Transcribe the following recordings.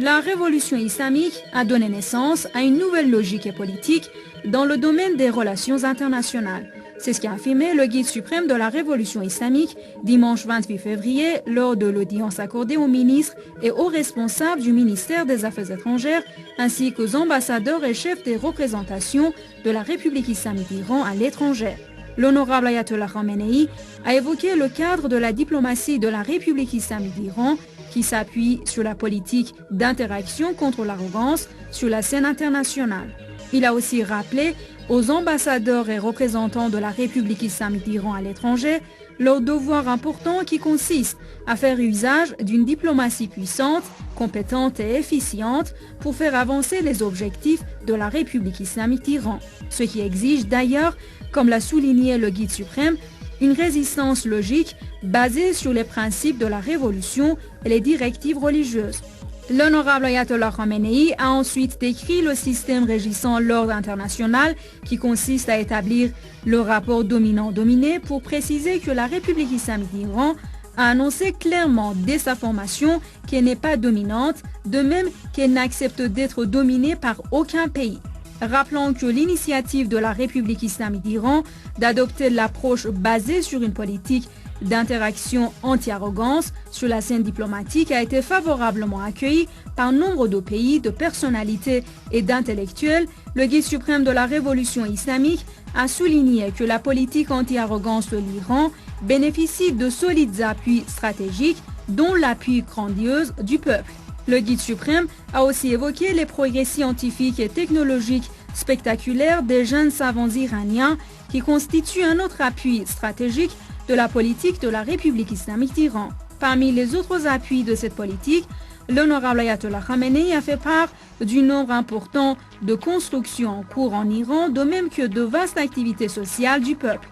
La révolution islamique a donné naissance à une nouvelle logique politique dans le domaine des relations internationales. C'est ce qu'a affirmé le guide suprême de la révolution islamique dimanche 28 février lors de l'audience accordée aux ministres et aux responsables du ministère des Affaires étrangères ainsi qu'aux ambassadeurs et chefs des représentations de la République islamique d'Iran à l'étranger. L'honorable Ayatollah Khamenei a évoqué le cadre de la diplomatie de la République islamique d'Iran qui s'appuie sur la politique d'interaction contre l'arrogance sur la scène internationale. Il a aussi rappelé aux ambassadeurs et représentants de la République islamique d'Iran à l'étranger leur devoir important qui consiste à faire usage d'une diplomatie puissante, compétente et efficiente pour faire avancer les objectifs de la République islamique d'Iran. Ce qui exige d'ailleurs, comme l'a souligné le guide suprême, une résistance logique basée sur les principes de la révolution et les directives religieuses. L'honorable Ayatollah Khamenei a ensuite décrit le système régissant l'ordre international qui consiste à établir le rapport dominant-dominé pour préciser que la République islamique d'Iran a annoncé clairement dès sa formation qu'elle n'est pas dominante, de même qu'elle n'accepte d'être dominée par aucun pays. Rappelons que l'initiative de la République islamique d'Iran d'adopter l'approche basée sur une politique d'interaction anti-arrogance sur la scène diplomatique a été favorablement accueillie par nombre de pays, de personnalités et d'intellectuels. Le guide suprême de la révolution islamique a souligné que la politique anti-arrogance de l'Iran bénéficie de solides appuis stratégiques, dont l'appui grandiose du peuple. Le guide suprême a aussi évoqué les progrès scientifiques et technologiques spectaculaires des jeunes savants iraniens qui constituent un autre appui stratégique de la politique de la République islamique d'Iran. Parmi les autres appuis de cette politique, l'honorable Ayatollah Khamenei a fait part du nombre important de constructions en cours en Iran, de même que de vastes activités sociales du peuple.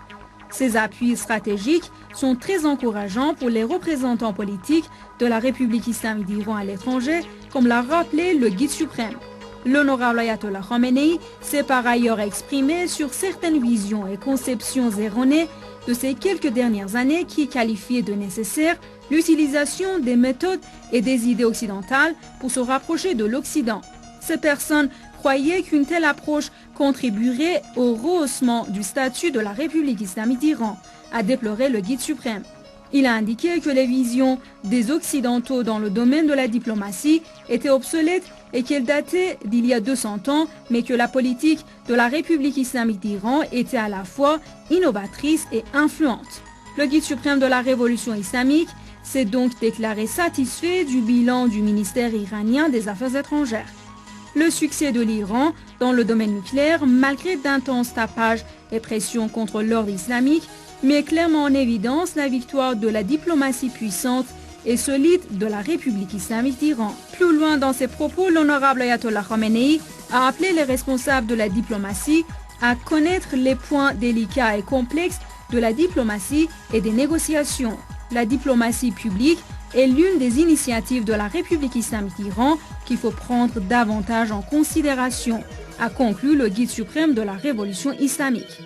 Ces appuis stratégiques sont très encourageants pour les représentants politiques de la République islamique d'Iran à l'étranger, comme l'a rappelé le guide suprême. L'honorable Ayatollah Khamenei s'est par ailleurs exprimé sur certaines visions et conceptions erronées de ces quelques dernières années qui qualifiaient de nécessaire l'utilisation des méthodes et des idées occidentales pour se rapprocher de l'Occident. Ces personnes croyaient qu'une telle approche contribuerait au rehaussement du statut de la République islamique d'Iran, a déploré le guide suprême. Il a indiqué que les visions des Occidentaux dans le domaine de la diplomatie étaient obsolètes et qu'elles dataient d'il y a 200 ans, mais que la politique de la République islamique d'Iran était à la fois innovatrice et influente. Le guide suprême de la révolution islamique s'est donc déclaré satisfait du bilan du ministère iranien des Affaires étrangères. Le succès de l'Iran dans le domaine nucléaire, malgré d'intenses tapages et pressions contre l'ordre islamique, met clairement en évidence la victoire de la diplomatie puissante et solide de la République islamique d'Iran. Plus loin dans ses propos, l'honorable Ayatollah Khamenei a appelé les responsables de la diplomatie à connaître les points délicats et complexes de la diplomatie et des négociations. La diplomatie publique est l'une des initiatives de la République islamique d'Iran qu'il faut prendre davantage en considération, a conclu le guide suprême de la révolution islamique.